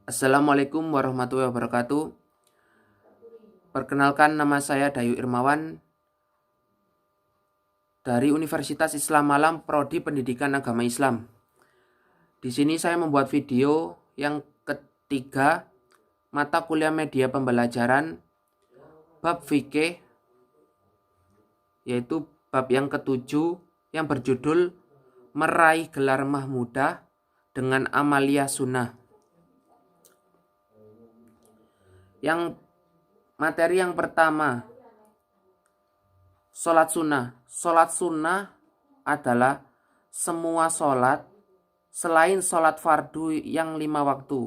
Assalamualaikum warahmatullahi wabarakatuh. Perkenalkan, nama saya Dayu Irmawan dari Universitas Islam Malang, Prodi Pendidikan Agama Islam. Di sini saya membuat video yang ketiga, mata kuliah media pembelajaran bab fikih, yaitu bab yang ketujuh yang berjudul Meraih Gelar Mahmudah dengan Amalia Sunnah. Yang materi yang pertama, sholat sunnah. Sholat sunnah adalah semua sholat selain sholat fardu yang 5 waktu,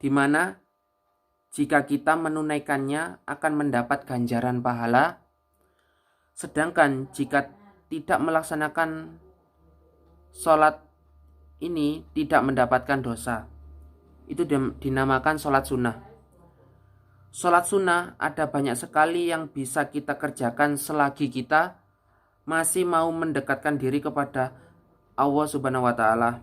di mana jika kita menunaikannya akan mendapat ganjaran pahala, sedangkan jika tidak melaksanakan sholat ini tidak mendapatkan dosa. Itu dinamakan sholat sunnah. Sholat sunnah ada banyak sekali yang bisa kita kerjakan selagi kita masih mau mendekatkan diri kepada Allah Subhanahu wa Ta'ala.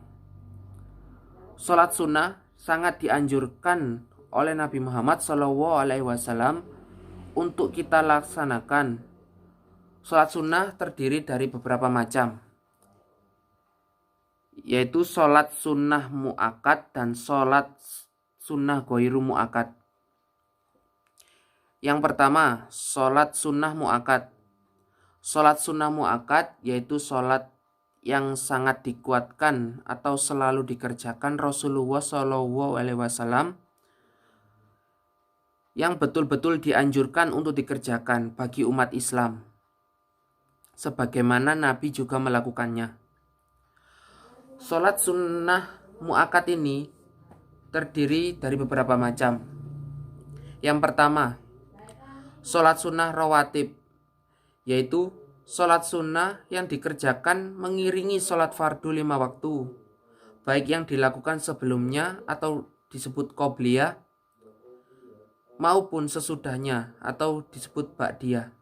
Sholat sunnah sangat dianjurkan oleh Nabi Muhammad SAW untuk kita laksanakan. Sholat sunnah terdiri dari beberapa macam, yaitu sholat sunnah mu'akkad dan sholat sunnah ghairu mu'akkad. Yang pertama, sholat sunnah mu'akkad. Sholat sunnah mu'akkad yaitu sholat yang sangat dikuatkan atau selalu dikerjakan Rasulullah SAW, yang betul-betul dianjurkan untuk dikerjakan bagi umat Islam, sebagaimana Nabi juga melakukannya. Sholat sunnah mu'akkad ini terdiri dari beberapa macam. Yang pertama, sholat sunnah rawatib, yaitu sholat sunnah yang dikerjakan mengiringi sholat fardu 5 waktu, baik yang dilakukan sebelumnya atau disebut qobliyah, maupun sesudahnya atau disebut ba'diyah.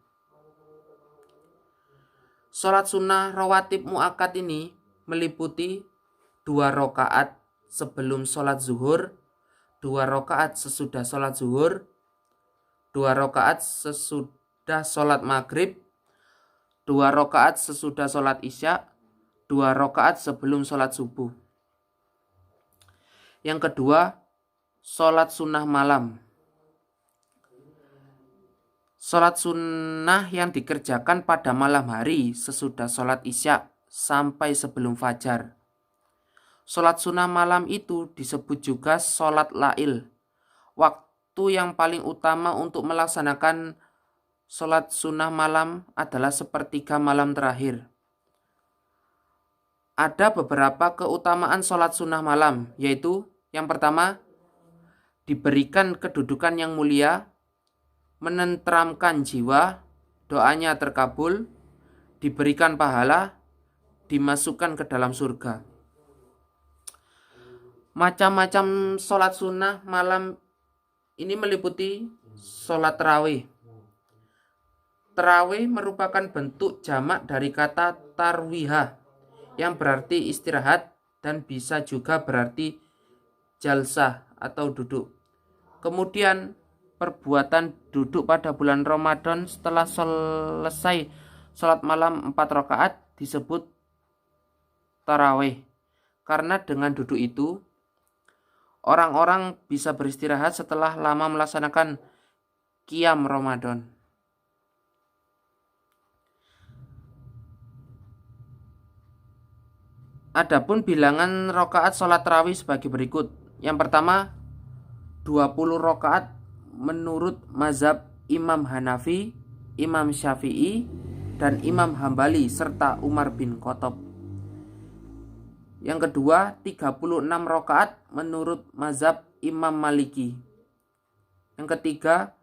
Sholat sunnah rawatib mu'akkad ini meliputi 2 rakaat sebelum sholat zuhur, 2 rakaat sesudah sholat zuhur, 2 rakaat sesudah sholat maghrib, 2 rakaat sesudah sholat isya, 2 rakaat sebelum sholat subuh. Yang kedua, sholat sunnah malam. Sholat sunnah yang dikerjakan pada malam hari sesudah sholat isya sampai sebelum fajar. Sholat sunnah malam itu disebut juga sholat lail. Waktu yang paling utama untuk melaksanakan sholat sunnah malam adalah sepertiga malam terakhir. Ada beberapa keutamaan sholat sunnah malam, yaitu yang pertama, diberikan kedudukan yang mulia, menenteramkan jiwa, doanya terkabul, diberikan pahala, dimasukkan ke dalam surga. Macam-macam sholat sunnah malam ini meliputi sholat tarawih. Tarawih merupakan bentuk jamak dari kata tarwihah, yang berarti istirahat dan bisa juga berarti jalsah atau duduk. Kemudian perbuatan duduk pada bulan Ramadan setelah selesai sholat malam 4 rakaat disebut tarawih, karena dengan duduk itu orang-orang bisa beristirahat setelah lama melaksanakan qiyam Ramadan. Adapun bilangan rakaat sholat tarawih sebagai berikut. Yang pertama, 20 rakaat menurut mazhab Imam Hanafi, Imam Syafi'i, dan Imam Hambali serta Umar bin Khattab. Yang kedua, 36 rakaat menurut mazhab Imam Maliki. Yang ketiga,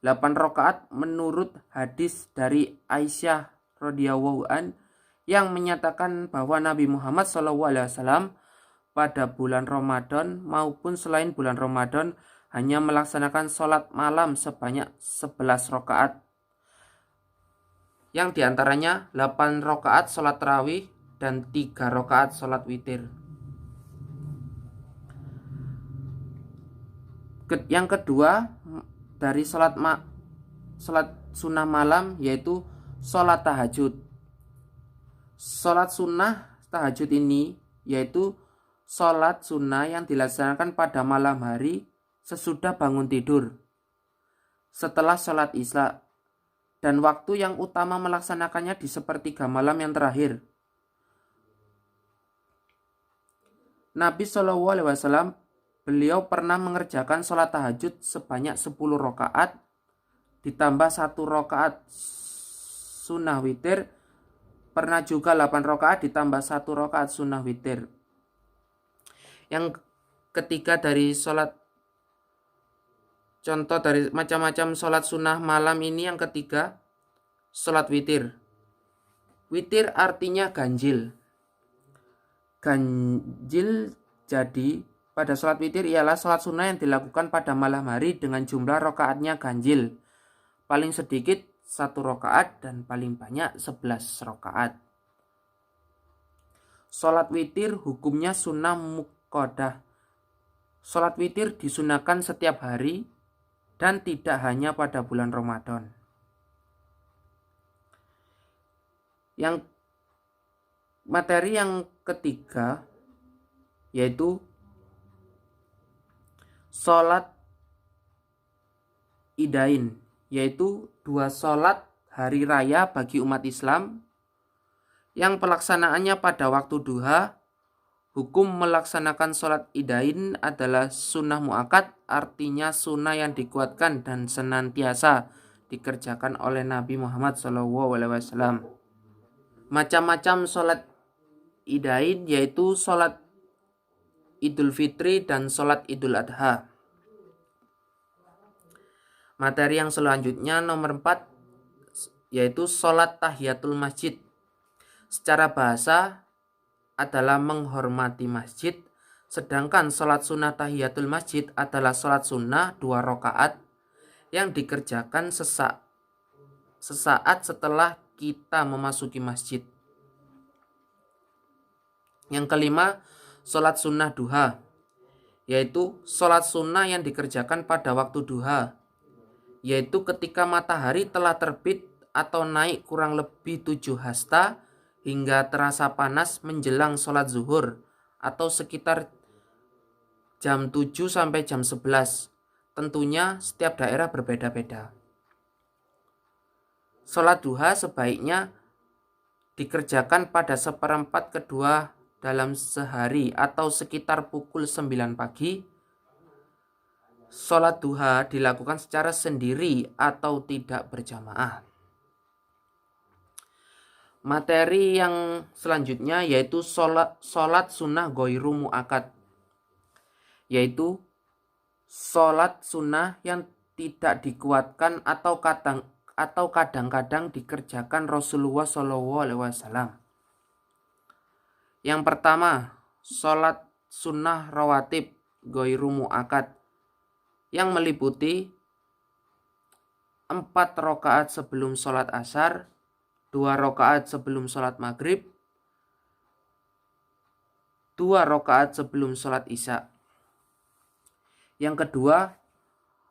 8 rakaat menurut hadis dari Aisyah radhiyallahu an yang menyatakan bahwa Nabi Muhammad SAW pada bulan Ramadan maupun selain bulan Ramadan hanya melaksanakan sholat malam sebanyak 11 rakaat, yang diantaranya 8 rakaat sholat tarawih dan 3 rakaat sholat witir. Yang kedua dari sholat sunnah malam yaitu sholat tahajud. Sholat sunnah tahajud ini yaitu sholat sunnah yang dilaksanakan pada malam hari sesudah bangun tidur setelah sholat isya, dan waktu yang utama melaksanakannya di sepertiga malam yang terakhir. Nabi SAW beliau pernah mengerjakan sholat tahajud sebanyak 10 rakaat ditambah 1 rakaat sunnah witir. Pernah juga 8 rakaat ditambah 1 rakaat sunnah witir. Yang ketiga dari sholat, contoh dari macam-macam sholat sunnah malam ini, yang ketiga sholat witir. Witir artinya ganjil. Ganjil jadi pada sholat witir ialah sholat sunnah yang dilakukan pada malam hari dengan jumlah rakaatnya ganjil. Paling sedikit 1 rakaat dan paling banyak 11 rakaat. Sholat witir hukumnya sunnah muqqadah. Sholat witir disunahkan setiap hari dan tidak hanya pada bulan Ramadan. Yang materi yang ketiga yaitu sholat idain, yaitu 2 sholat hari raya bagi umat Islam yang pelaksanaannya pada waktu duha. Hukum melaksanakan sholat idain adalah sunnah muakkad, artinya sunnah yang dikuatkan dan senantiasa dikerjakan oleh Nabi Muhammad SAW. Macam-macam sholat idain yaitu sholat Idul Fitri dan sholat Idul Adha. Materi yang selanjutnya nomor 4 yaitu sholat tahiyatul masjid. Secara bahasa adalah menghormati masjid, sedangkan sholat sunnah tahiyatul masjid adalah sholat sunnah 2 rakaat yang dikerjakan sesaat setelah kita memasuki masjid. Yang kelima, sholat sunnah duha, yaitu sholat sunnah yang dikerjakan pada waktu duha, yaitu ketika matahari telah terbit atau naik kurang lebih 7 hasta hingga terasa panas menjelang sholat zuhur atau sekitar jam 7 sampai jam 11. Tentunya setiap daerah berbeda-beda. Sholat duha sebaiknya dikerjakan pada 1/4 kedua dalam sehari atau sekitar pukul 9 pagi. Sholat duha dilakukan secara sendiri atau tidak berjamaah. Materi yang selanjutnya yaitu sholat sunnah ghairu muakkad, yaitu sholat sunnah yang tidak dikuatkan atau kadang-kadang dikerjakan Rasulullah SAW. Yang pertama, sholat sunnah rawatib ghairu muakkad yang meliputi 4 rakaat sebelum sholat asar, 2 rakaat sebelum sholat maghrib, 2 rakaat sebelum sholat isya. Yang kedua,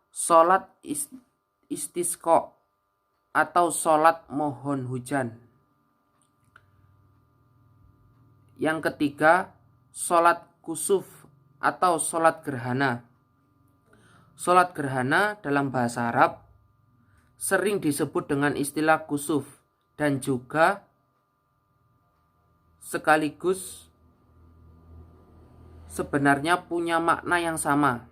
sholat istisqa atau sholat mohon hujan. Yang ketiga, sholat kusuf atau sholat gerhana. Sholat gerhana dalam bahasa Arab sering disebut dengan istilah kusuf dan juga sekaligus sebenarnya punya makna yang sama.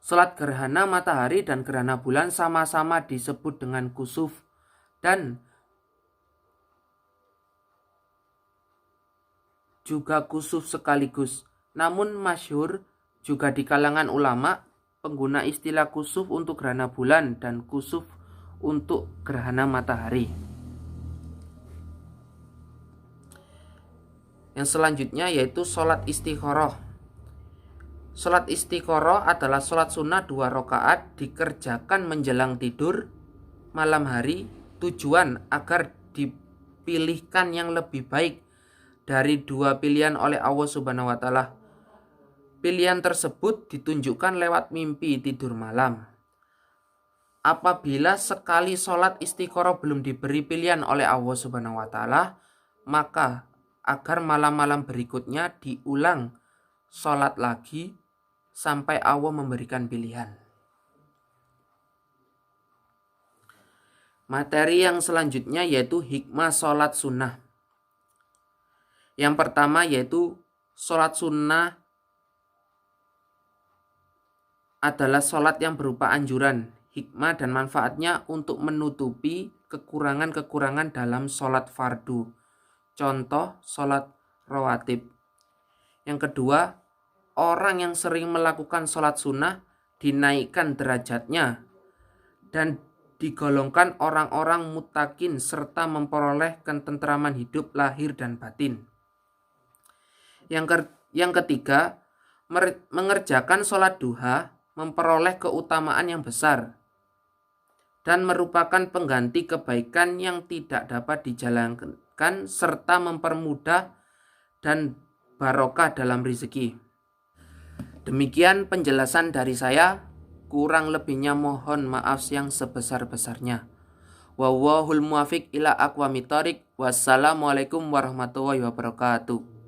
Sholat gerhana matahari dan gerhana bulan sama-sama disebut dengan kusuf dan juga kusuf sekaligus. Namun masyhur juga di kalangan ulama pengguna istilah kusuf untuk gerhana bulan dan kusuf untuk gerhana matahari. Yang selanjutnya yaitu sholat istikharah. Sholat istikharah adalah sholat sunnah 2 rakaat dikerjakan menjelang tidur malam hari, tujuan agar dipilihkan yang lebih baik dari 2 pilihan oleh Allah Subhanahu wa taala. Pilihan tersebut ditunjukkan lewat mimpi tidur malam. Apabila sekali sholat istikharah belum diberi pilihan oleh Allah Subhanahu wa Ta'ala, maka agar malam-malam berikutnya diulang sholat lagi sampai Allah memberikan pilihan. Materi yang selanjutnya yaitu hikmah sholat sunnah. Yang pertama yaitu sholat sunnah adalah sholat yang berupa anjuran, hikmah dan manfaatnya untuk menutupi kekurangan-kekurangan dalam sholat fardu. Contoh sholat rawatib. Yang kedua, orang yang sering melakukan sholat sunnah dinaikkan derajatnya dan digolongkan orang-orang muttaqin serta memperoleh ketentraman hidup lahir dan batin. Yang ketiga, mengerjakan sholat duha memperoleh keutamaan yang besar dan merupakan pengganti kebaikan yang tidak dapat dijalankan serta mempermudah dan barokah dalam rezeki. Demikian penjelasan dari saya, kurang lebihnya mohon maaf yang sebesar-besarnya. Wallahul muwaffiq ila aqwamit thoriq. Wassalamualaikum warahmatullahi wabarakatuh.